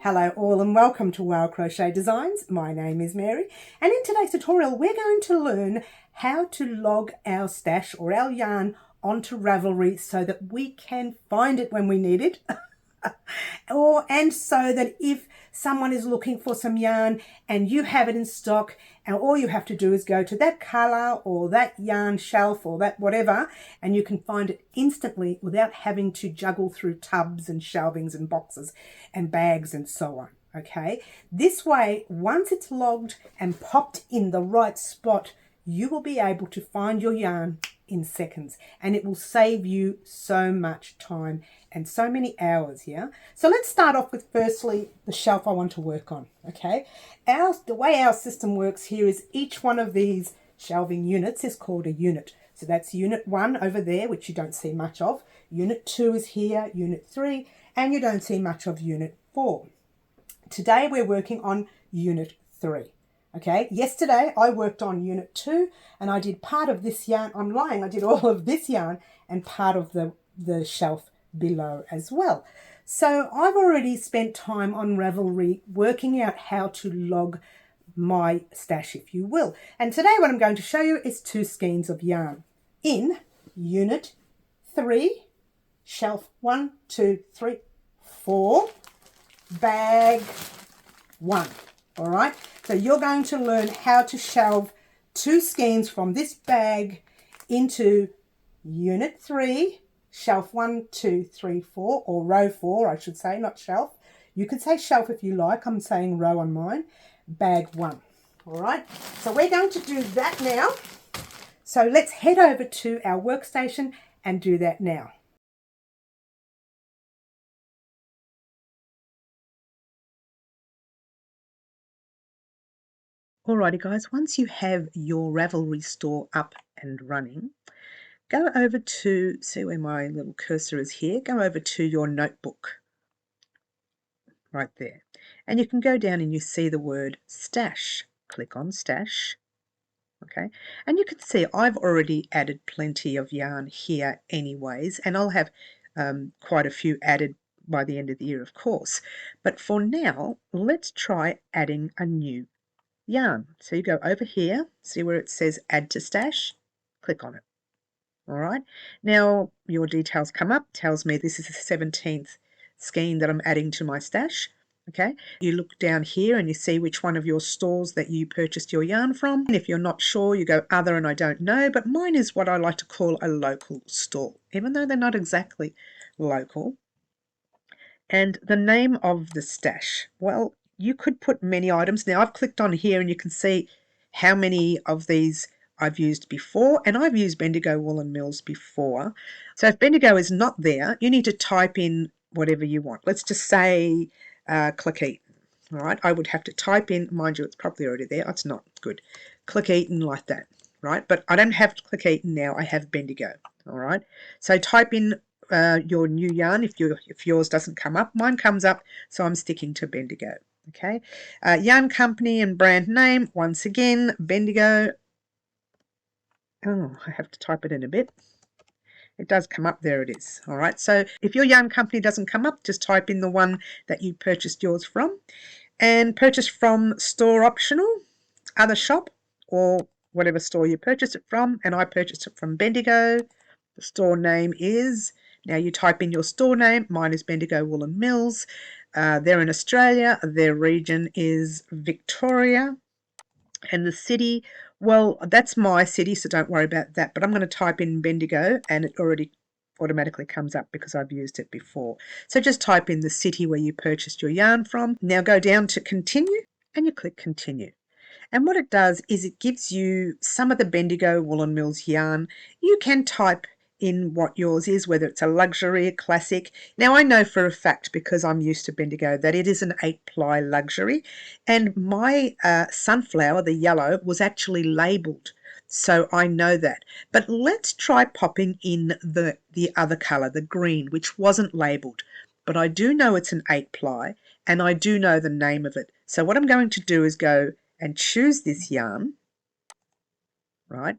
Hello all and welcome to Crochet Designs. My name is Mary, and in today's tutorial we're going to learn how to log our stash or our yarn onto Ravelry so that we can find it when we need it and so that if someone is looking for some yarn and you have it in stock, and all you have to do is go to that colour or that yarn shelf or that whatever, and you can find it instantly without having to juggle through tubs and shelvings and boxes and bags and so on. Okay, this way, once it's logged and popped in the right spot, you will be able to find your yarn in seconds, and it will save you so much time and so many hours here. So let's start off with firstly the shelf I want to work on. Okay, the way our system works here is each one of these shelving units is called a unit. So that's unit 1 over there, which you don't see much of. Unit 2 is here, unit 3, and you don't see much of unit 4. Today we're working on unit 3. Okay, yesterday I worked on unit 2 and I did part of this yarn. I'm lying, I did all of this yarn and part of the shelf below as well. So I've already spent time on Ravelry working out how to log my stash, if you will. And today what I'm going to show you is 2 skeins of yarn in unit 3, shelf 1, 2, 3, 4, bag 1. All right, so you're going to learn how to shelve 2 skeins from this bag into unit 3, shelf 1, 2, 3, 4, or row 4, I should say, not shelf. You can say shelf if you like. I'm saying row on mine. Bag 1. All right, so we're going to do that now. So let's head over to our workstation and do that now. Alrighty guys, once you have your Ravelry store up and running, go over to, see where my little cursor is here, go over to your notebook, right there. And you can go down and you see the word stash. Click on stash, okay? And you can see I've already added plenty of yarn here anyways, and I'll have quite a few added by the end of the year, of course. But for now, let's try adding a new yarn. So you go over here, see where it says add to stash, click on it. All right, now your details come up, tells me this is the 17th skein that I'm adding to my stash. Okay, you look down here and you see which one of your stores that you purchased your yarn from. And if you're not sure, you go other and I don't know, but mine is what I like to call a local store, even though they're not exactly local. And the name of the stash, well, you could put many items. Now I've clicked on here and you can see how many of these I've used before, and I've used Bendigo Woolen Mills before. So if Bendigo is not there, you need to type in whatever you want. Let's just say Click Eaton. All right, I would have to type in, mind you, it's probably already there. It's not good. Click Eaton like that, right? But I don't have Click Eaton now. I have Bendigo. All right, so type in your new yarn if yours doesn't come up. Mine comes up, so I'm sticking to Bendigo. Okay, yarn company and brand name, once again, Bendigo. Oh, I have to type it in a bit. It does come up, there it is. All right, so if your yarn company doesn't come up, just type in the one that you purchased yours from. And purchase from store optional, other shop, or whatever store you purchased it from. And I purchased it from Bendigo. The store name is, now you type in your store name. Mine is Bendigo Woolen Mills. They're in Australia. Their region is Victoria. And the city, well, that's my city, so don't worry about that. But I'm going to type in Bendigo, and it already automatically comes up because I've used it before. So just type in the city where you purchased your yarn from. Now go down to continue, and you click continue. And what it does is it gives you some of the Bendigo Woolen Mills yarn. You can type in what yours is, whether it's a luxury, a classic. Now I know for a fact, because I'm used to Bendigo, that it is an 8-ply luxury, and my sunflower, the yellow, was actually labelled, so I know that. But let's try popping in the other colour, the green, which wasn't labelled, but I do know it's an 8-ply and I do know the name of it. So what I'm going to do is go and choose this yarn, right?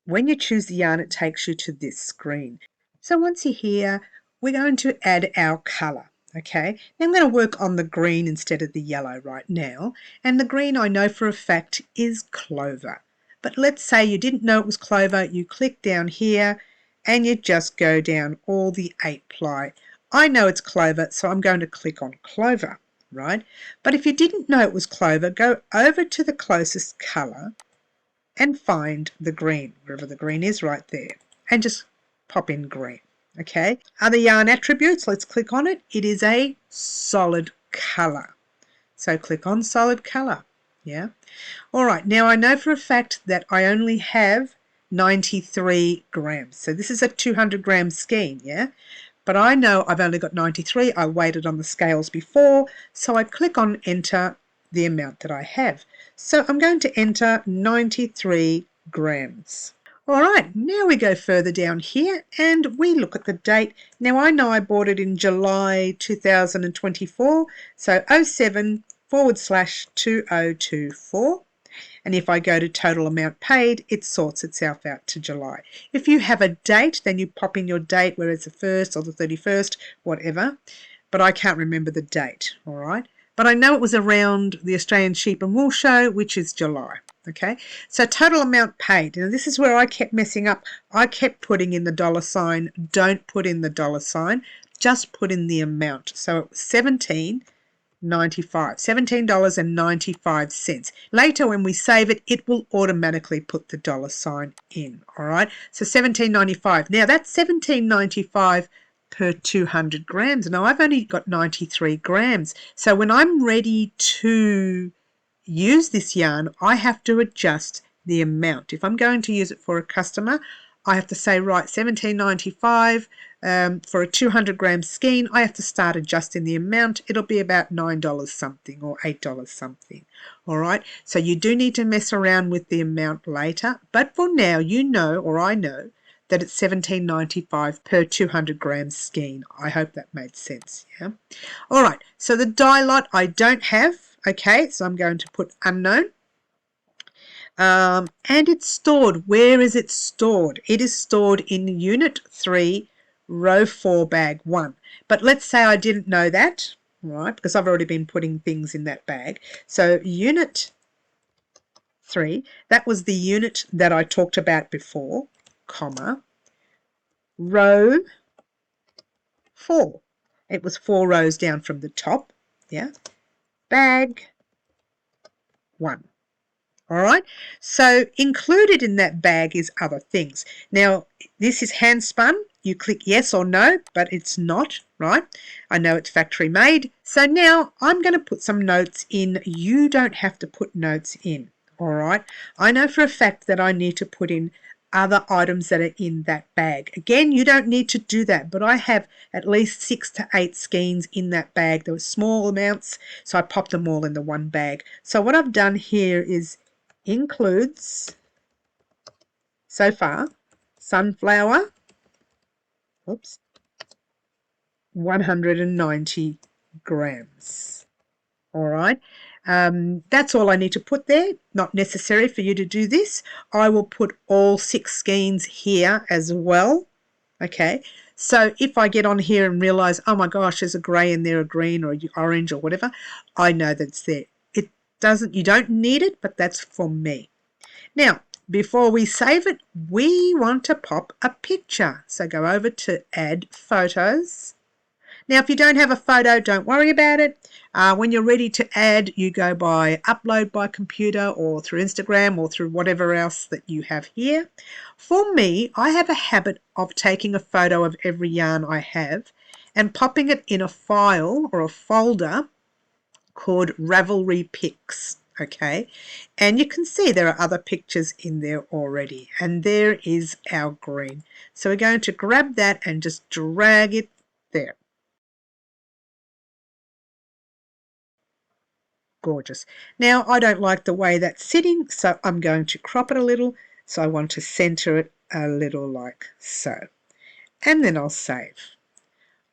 When you choose the yarn, it takes you to this screen. So once you're here, we're going to add our colour. Okay, now I'm going to work on the green instead of the yellow right now, and the green I know for a fact is clover. But let's say you didn't know it was clover, you click down here and you just go down all the 8 ply. I know it's clover, so I'm going to click on clover, right? But if you didn't know it was clover, go over to the closest colour and find the green, wherever the green is right there, and just pop in green. Okay, other yarn attributes, let's click on it. It is a solid color. So click on solid color. Yeah. All right, now I know for a fact that I only have 93 grams. So this is a 200 gram skein, yeah? But I know I've only got 93. I weighted on the scales before, so I click on enter the amount that I have. So I'm going to enter 93 grams. All right, now we go further down here and we look at the date. Now I know I bought it in July 2024, so 07/2024. And if I go to total amount paid, it sorts itself out to July. If you have a date, then you pop in your date, whether it's the 1st or the 31st, whatever. But I can't remember the date, all right? But I know it was around the Australian Sheep and Wool Show, which is July. Okay, so total amount paid. Now this is where I kept messing up. I kept putting in the dollar sign. Don't put in the dollar sign. Just put in the amount. So it was $17.95. Later when we save it, it will automatically put the dollar sign in. All right, so $17.95. Now that's $17.95 per 200 grams. Now I've only got 93 grams. So when I'm ready to use this yarn, I have to adjust the amount. If I'm going to use it for a customer, I have to say, right, $17.95 for a 200 gram skein. I have to start adjusting the amount. It'll be about $9 something or $8 something. All right, so you do need to mess around with the amount later, but for now you know, or I know, that it's $17.95 per 200 grams skein. I hope that made sense. Yeah. All right, so the dye lot I don't have. Okay, so I'm going to put unknown. And it's stored. Where is it stored? It is stored in Unit 3, Row 4, Bag 1. But let's say I didn't know that, right, because I've already been putting things in that bag. So Unit 3, that was the unit that I talked about before, comma, Row 4. It was 4 rows down from the top, yeah, Bag 1. All right, so included in that bag is other things. Now, this is hand spun. You click yes or no, but it's not, right? I know it's factory made. So now I'm going to put some notes in. You don't have to put notes in, all right? I know for a fact that I need to put in other items that are in that bag. Again, you don't need to do that, but I have at least 6 to 8 skeins in that bag. There were small amounts, so I popped them all in the one bag. So what I've done here is includes, so far, sunflower, 190 grams. All right, that's all I need to put there. Not necessary for you to do this. I will put all 6 skeins here as well. Okay, so if I get on here and realize, oh my gosh, there's a grey in there, a green or a orange or whatever, I know that's there. It doesn't, you don't need it, but that's for me. Now, before we save it, we want to pop a picture. So go over to Add Photos. Now, if you don't have a photo, don't worry about it. When you're ready to add, you go by Upload by Computer or through Instagram or through whatever else that you have here. For me, I have a habit of taking a photo of every yarn I have and popping it in a file or a folder called Ravelry Pics. Okay, and you can see there are other pictures in there already, and there is our green. So we're going to grab that and just drag it there. Gorgeous. Now I don't like the way that's sitting, so I'm going to crop it a little. So I want to center it a little like so, and then I'll save.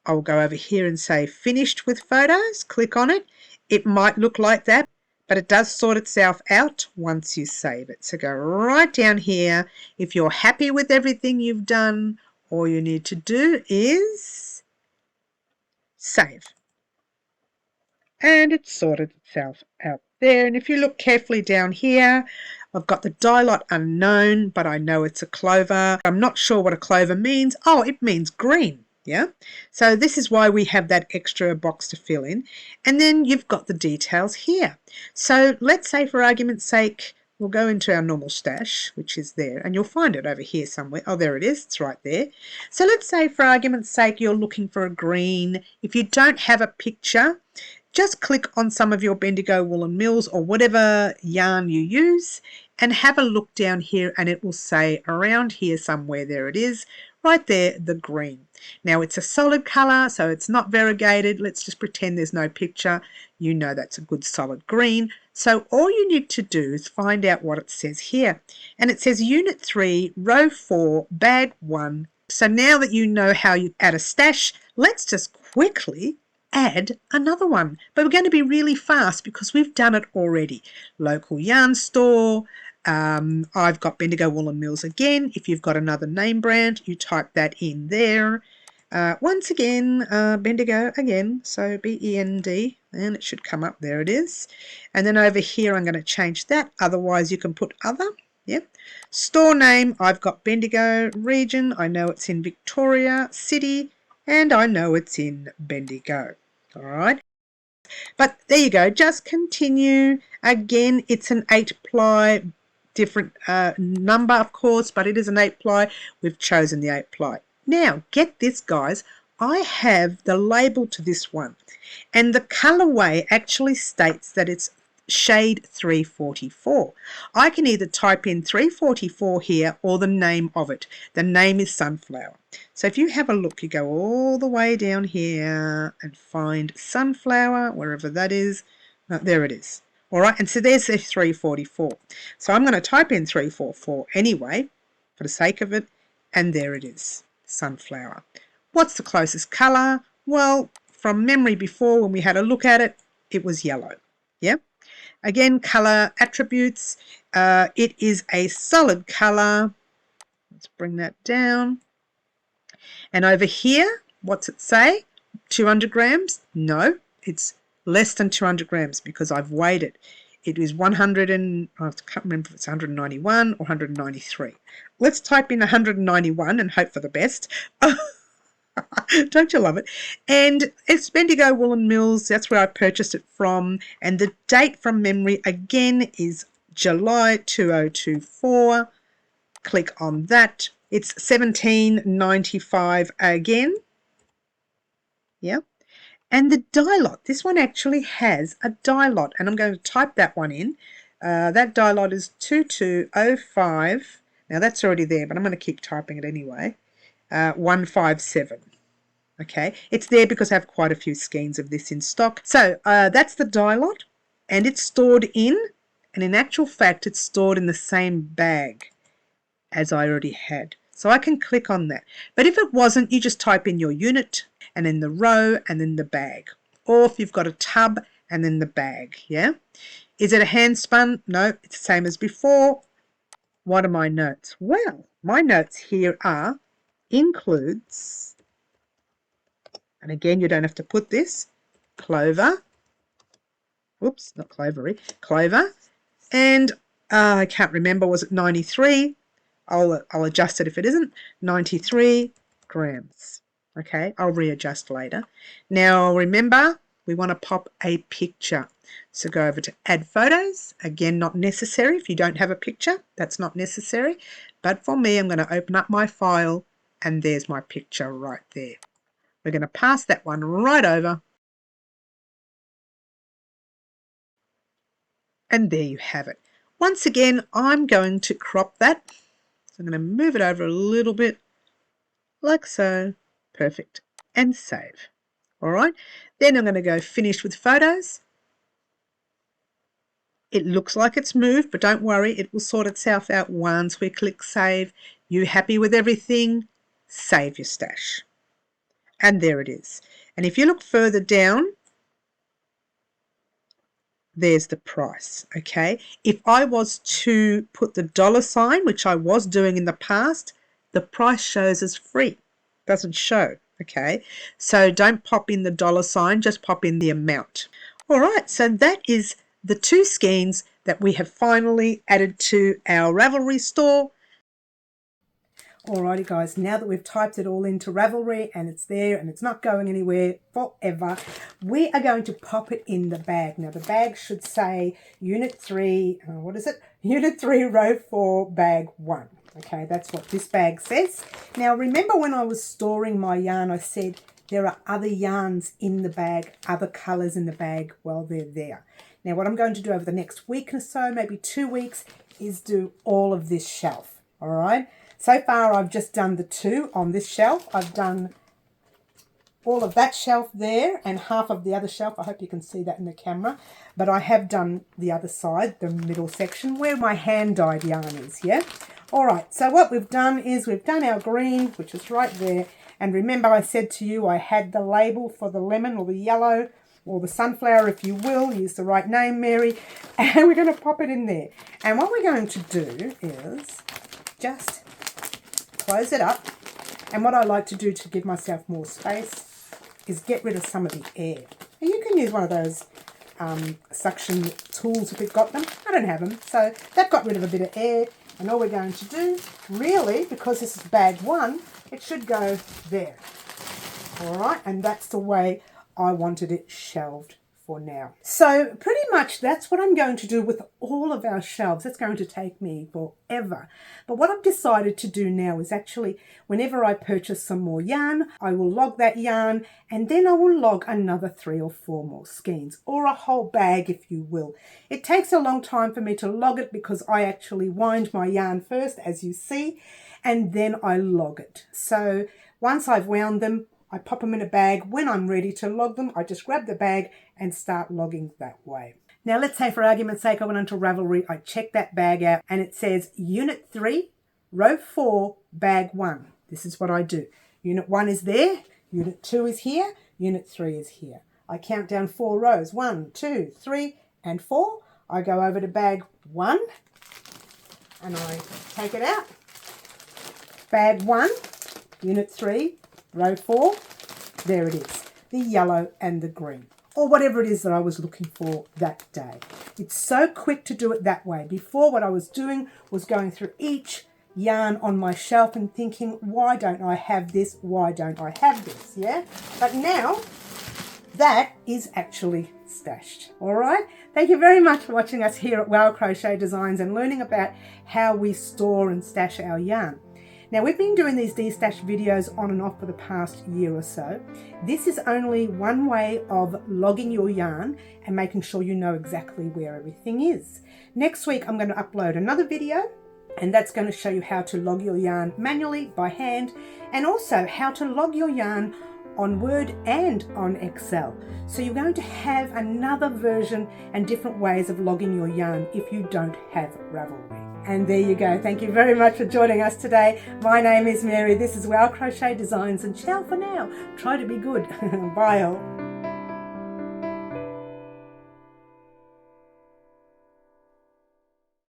I'll go over here and say finished with photos, click on it. It might look like that, but it does sort itself out once you save it. So go right down here. If you're happy with everything you've done, all you need to do is save. and it sorted itself out there. And if you look carefully down here, I've got the die lot unknown, but I know it's a clover. I'm not sure what a clover means. Oh, it means green. Yeah, so this is why we have that extra box to fill in. And then you've got the details here. So let's say, for argument's sake, we'll go into our normal stash, which is there, and you'll find it over here somewhere. Oh, there it is. It's right there. So let's say, for argument's sake, you're looking for a green. If you don't have a picture, just click on some of your Bendigo woolen mills or whatever yarn you use and have a look down here, and it will say around here somewhere, there it is, right there, the green. Now it's a solid colour, so it's not variegated. Let's just pretend there's no picture. You know that's a good solid green. So all you need to do is find out what it says here. And it says Unit 3, Row 4, Bag 1. So now that you know how you add a stash, let's just quickly add another one. But we're going to be really fast because we've done it already. Local yarn store. I've got Bendigo Woolen Mills again. If you've got another name brand, you type that in there. Once again, Bendigo again, so B-E-N-D, and it should come up. There it is. And then over here, I'm going to change that. Otherwise, you can put other. Yep. Store name, I've got Bendigo. Region, I know it's in Victoria. City, and I know it's in Bendigo. All right. But there you go. Just continue. Again, it's an 8-ply, different number, of course, but it is an 8-ply. We've chosen the 8-ply. Now, get this, guys. I have the label to this one, and the colorway actually states that it's shade 344. I can either type in 344 here or the name of it. The name is Sunflower. So if you have a look, you go all the way down here and find Sunflower, wherever that is. There it is. All right, and so there's the 344. So I'm going to type in 344 anyway, for the sake of it, and there it is, Sunflower. What's the closest color? Well, from memory before when we had a look at it, it was yellow. Yeah. Again, color attributes. It is a solid color. Let's bring that down. And over here, what's it say? 200 grams? No, it's less than 200 grams because I've weighed it. It is 100 and I can't remember if it's 191 or 193. Let's type in 191 and hope for the best. Don't you love it? And it's Bendigo Woolen Mills. That's where I purchased it from. And the date from memory again is July 2024. Click on that. It's $17.95 again. Yeah. And the die lot. This one actually has a die lot. And I'm going to type that one in. That die lot is 2205. Now that's already there, but I'm going to keep typing it anyway. 157. Okay, it's there because I have quite a few skeins of this in stock. So that's the die lot, and it's stored in, and in actual fact, it's stored in the same bag as I already had. So I can click on that. But if it wasn't, you just type in your unit, and then the row, and then the bag. Or if you've got a tub, and then the bag, yeah? Is it a hand spun? No, it's the same as before. What are my notes? Well, my notes here are includes, and again, you don't have to put this, clover, whoops, not clovery, clover, and I can't remember, was it 93? I'll adjust it if it isn't, 93 grams. Okay, I'll readjust later. Now, remember, we want to pop a picture. So go over to Add Photos. Again, not necessary. If you don't have a picture, that's not necessary. But for me, I'm going to open up my file, and there's my picture right there. We're going to pass that one right over. And there you have it. Once again, I'm going to crop that. So I'm going to move it over a little bit, like so. Perfect. And save. All right. Then I'm going to go Finish with Photos. It looks like it's moved, but don't worry. It will sort itself out once we click Save. You happy with everything? Save your stash. And there it is. And if you look further down, there's the price, okay? If I was to put the $sign, which I was doing in the past, the price shows as free. Doesn't show, okay? So don't pop in the $sign, just pop in the amount. All right, so that is the 2 skeins that we have finally added to our Ravelry store. Alrighty guys, now that we've typed it all into Ravelry and it's there and it's not going anywhere forever, we are going to pop it in the bag. Now the bag should say Unit 3, what is it? Unit 3, Row 4, Bag 1. Okay, that's what this bag says. Now remember when I was storing my yarn, I said there are other yarns in the bag, other colours in the bag. Well, they're there. Now what I'm going to do over the next week or so, maybe 2 weeks, is do all of this shelf. All right. So far, I've just done the 2 on this shelf. I've done all of that shelf there and half of the other shelf. I hope you can see that in the camera. But I have done the other side, the middle section, where my hand-dyed yarn is, yeah? All right, so what we've done is we've done our green, which is right there. And remember I said to you I had the label for the lemon or the yellow or the sunflower, if you will. Use the right name, Mary. And we're going to pop it in there. And what we're going to do is just close it up, and what I like to do to give myself more space is get rid of some of the air. And you can use one of those suction tools if you've got them. I don't have them, so that got rid of a bit of air. And all we're going to do, really, because this is bag 1, it should go there. All right, and that's the way I wanted it shelved for now. So pretty much that's what I'm going to do with all of our shelves. It's going to take me forever. But what I've decided to do now is actually whenever I purchase some more yarn, I will log that yarn and then I will log another 3 or 4 more skeins, or a whole bag if you will. It takes a long time for me to log it because I actually wind my yarn first, as you see, and then I log it. So once I've wound them, I pop them in a bag. When I'm ready to log them, I just grab the bag and start logging that way. Now, let's say for argument's sake, I went onto Ravelry, I check that bag out, and it says Unit 3, Row 4, Bag 1. This is what I do. Unit 1 is there, Unit 2 is here, Unit 3 is here. I count down 4 rows, 1, 2, 3, and 4. I go over to Bag 1, and I take it out. Bag 1, Unit 3, Row 4, there it is, the yellow and the green, or whatever it is that I was looking for that day. It's so quick to do it that way. Before, what I was doing was going through each yarn on my shelf and thinking, why don't I have this? Why don't I have this? Yeah, but now that is actually stashed. All right. Thank you very much for watching us here at Wow Crochet Designs and learning about how we store and stash our yarn. Now, we've been doing these destash videos on and off for the past year or so. This is only one way of logging your yarn and making sure you know exactly where everything is. Next week, I'm going to upload another video, and that's going to show you how to log your yarn manually by hand, and also how to log your yarn on Word and on Excel. So you're going to have another version and different ways of logging your yarn if you don't have Ravelry. And there you go. Thank you very much for joining us today. My name is Mary. This is Wow Crochet Designs, and ciao for now. Try to be good. Bye all.